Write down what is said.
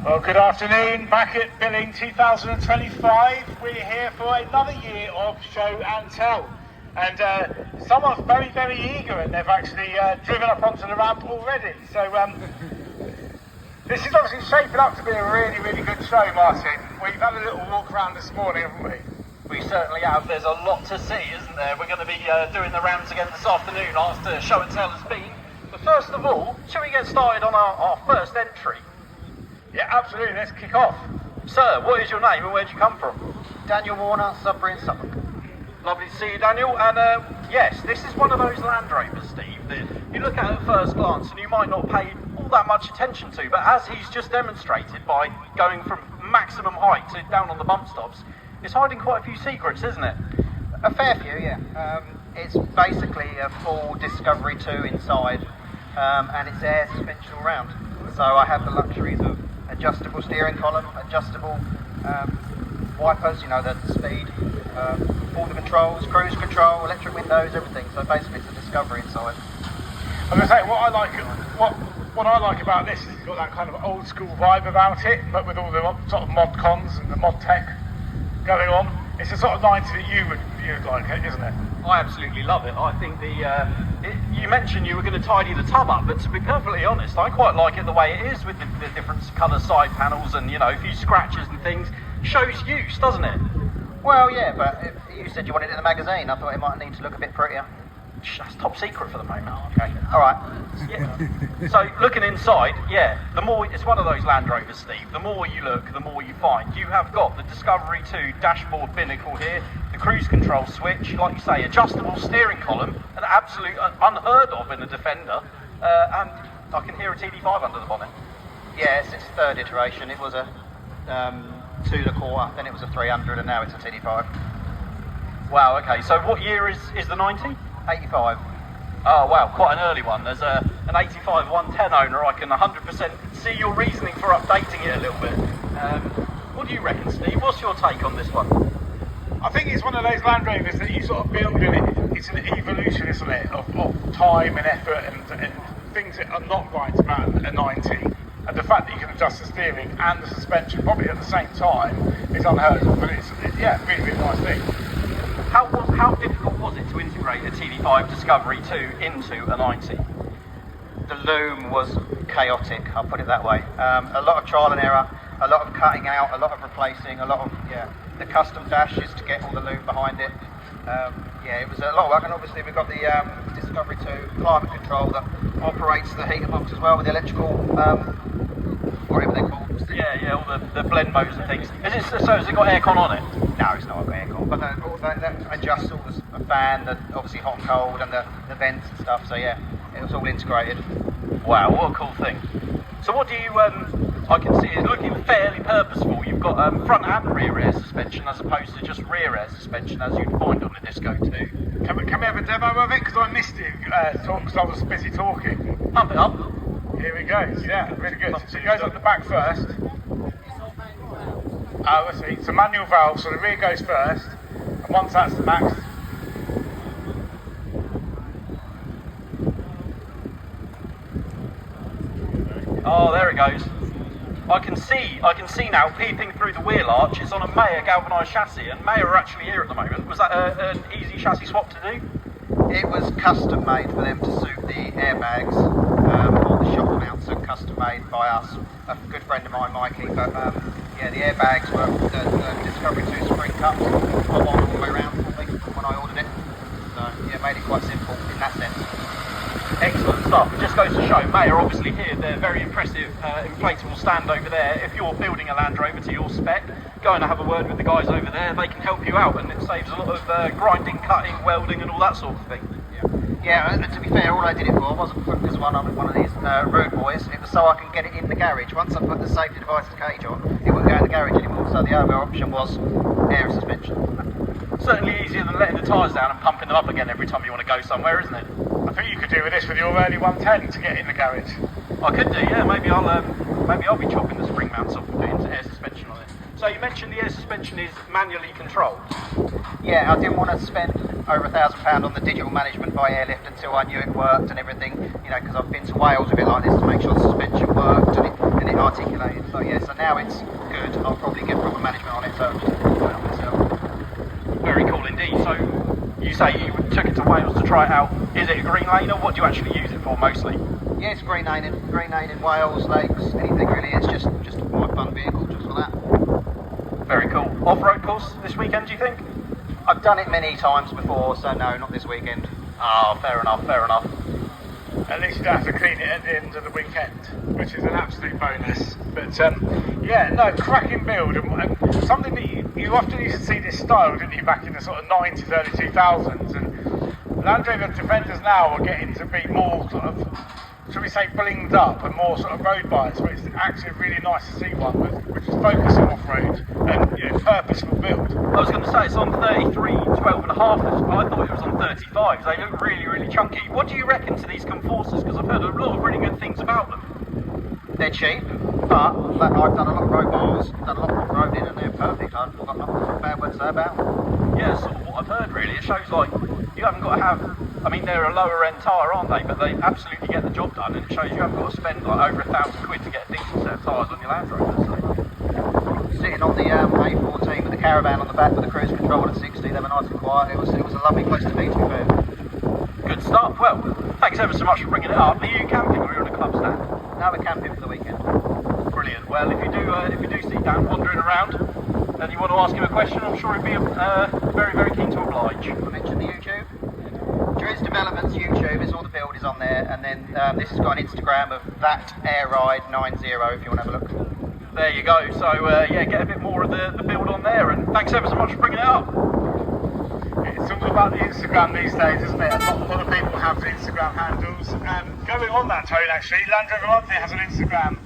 Well, good afternoon. Back at Billing 2025. We're here for another year of show and tell. And some are very, very eager, and they've actually driven up onto the ramp already. So this is obviously shaping up to be a really, really good show, Martin. We've had a little walk around this morning, haven't we? We certainly have. There's a lot to see, isn't there? We're going to be doing the rounds again this afternoon after show and tell has been. But first of all, shall we get started on our first entry? Yeah, absolutely. Let's kick off. Sir, what is your name and where do you come from? Daniel Warner, Sudbury in Suffolk. Lovely to see you, Daniel. And yes, this is one of those Land Rovers, Steve, that you look at first glance and you might not pay all that much attention to, but as he's just demonstrated by going from maximum height to down on the bump stops, it's hiding quite a few secrets, isn't it? A fair few, yeah. It's basically a full Discovery 2 inside, and it's air suspension all round. So I have the luxuries of adjustable steering column, adjustable wipers, you know, the speed, all the controls, cruise control, electric windows, everything. So basically it's a Discovery inside. I was going to say, what I like about this is it's got that kind of old school vibe about it, but with all the sort of mod cons and the mod tech going on. It's a sort of 90 that you'd like it, isn't it? I absolutely love it. I think you mentioned you were going to tidy the tub up, but to be perfectly honest, I quite like it the way it is with the different colour side panels and, you know, a few scratches and things. Shows use, doesn't it? Well, yeah, but if you said you wanted it in the magazine, I thought it might need to look a bit prettier. That's top secret for the moment. Okay, all right. Yeah. So looking inside, yeah, the more it's one of those Land Rovers, Steve. The more you look, the more you find. You have got the Discovery 2 dashboard binnacle here, the cruise control switch, like you say, adjustable steering column, an absolute unheard of in a Defender, and I can hear a TD5 under the bonnet. Yeah, it's its third iteration. It was a 2 1/4, then it was a 300, and now it's a TD5. Wow. Okay. So what year is the 90? 85. Oh wow, quite an early one. There's an 85 110 owner. I can 100% see your reasoning for updating it a little bit. What do you reckon, Steve? What's your take on this one? I think it's one of those Land Rovers that you sort of build in it. It's an evolution, isn't it, of time and effort and things that are not right about a 90. And the fact that you can adjust the steering and the suspension probably at the same time is unheard of. But it's really, really nice thing. How difficult was it to integrate a TD5 Discovery 2 into a 90? The loom was chaotic, I'll put it that way. A lot of trial and error, a lot of cutting out, a lot of replacing, a lot of, the custom dashes to get all the loom behind it. It was a lot of work, and obviously we've got the Discovery 2 climate control that operates the heater box as well with the electrical, whatever they're called. Yeah, all the blend modes and things. Has it got aircon on it? No, it's not got aircon, but that adjusts all the fan, obviously hot and cold, and the vents and stuff. So yeah, it was all integrated. Wow, what a cool thing. So what do you? I can see it's looking fairly purposeful. You've got front and rear air suspension as opposed to just rear air suspension as you'd find on the Disco 2. Can we have a demo of it? Because I missed it because I was busy talking. Pump it up. Here we go. Yeah, really good. So it goes up the back first. Let's see. It's a manual valve, so the rear goes first, and once that's the max. Oh, there it goes. I can see now, peeping through the wheel arch, it's on a Mayer galvanised chassis, and Mayer are actually here at the moment. Was that an easy chassis swap to do? It was custom made for them to suit the airbags. All the shock mounts are custom made by us. A good friend of mine, Mikey. But the airbags were the Discovery 2 spring cups pop on all the way around for me when I ordered it. So made it quite simple in that sense. Excellent stuff. It just goes to show, Mayer obviously here, they're very impressive inflatable stand over there. If you're building a Land Rover to your spec, go and have a word with the guys over there. They can help you out, and it saves a lot of grinding, cutting, welding and all that sort of thing. Yeah, to be fair, all I did it for wasn't because one of these rude boys. It was so I can get it in the garage. Once I put the safety devices cage on, it wouldn't go in the garage anymore. So the other option was air suspension. Certainly easier than letting the tyres down and pumping them up again every time you want to go somewhere, isn't it? I think you could do with this with your early 110 to get in the garage. I could do, yeah. Maybe I'll be chopping the spring mounts off and putting air suspension on it. So you mentioned the air suspension is manually controlled. Yeah, I didn't want to spend over £1,000 on the digital management by airlift until I knew it worked and everything. You know, because I've been to Wales a bit like this to make sure the suspension worked, and it articulated. So yeah, so now it's good. I'll probably get proper management on it, so I'll just do it on myself. Very cool indeed. So you say you took it to Wales to try it out. Is it a green lane, or what do you actually use it for mostly? Yeah, it's green lane in Wales, lakes, anything really. It's just my fun vehicle, just for that. Very cool. Off-road course this weekend, do you think? I've done it many times before, so no, not this weekend. Ah, fair enough, fair enough. At least you don't have to clean it at the end of the weekend, which is an absolute bonus. But yeah, no, cracking build, and something that you often used to see this style, didn't you, back in the sort of 90s, early 2000s, and Land Rover Defenders now are getting to be more sort of, shall we say, blinged up and more sort of road bikes, but it's actually really nice to see one which is focused on off-road and purposeful build. I was going to say it's on 33, 12 and a half. I thought it was on 35. They look really, really chunky. What do you reckon to these Conforces? Because I've heard a lot of really good things about them. They're cheap, but I've done a lot of road miles, done a lot of off-roading, and they're perfect. I've got nothing bad word to say about them. Yeah, sort of what I've heard really. It shows like you haven't got to have, I mean they're a lower end tyre, aren't they? But they absolutely get the job done, and it shows you haven't got to spend like over £1,000 to get a decent set of tyres on your Land Rover. So. Sitting on the A14 with the caravan on the back with the cruise control at 60, they were nice and quiet. It was a lovely place to be fair. Good stuff. Well, thanks ever so much for bringing it up. Are you camping or are you on a club stand? Now we're camping for the weekend. Brilliant. Well, if you do see Dan wandering around and you want to ask him a question, I'm sure he'd be very, very keen to oblige. I mentioned the YouTube. Drizz Development's YouTube is all the build is on there, and then this has got an Instagram of that AirRide 90 if you want to have a look. There you go. So yeah, get a bit more of the build on there, and thanks ever so much for bringing it up. It's all about the Instagram these days, isn't it? A lot of people have Instagram handles. And going on that tone, actually, Land Rover Monthly has an Instagram.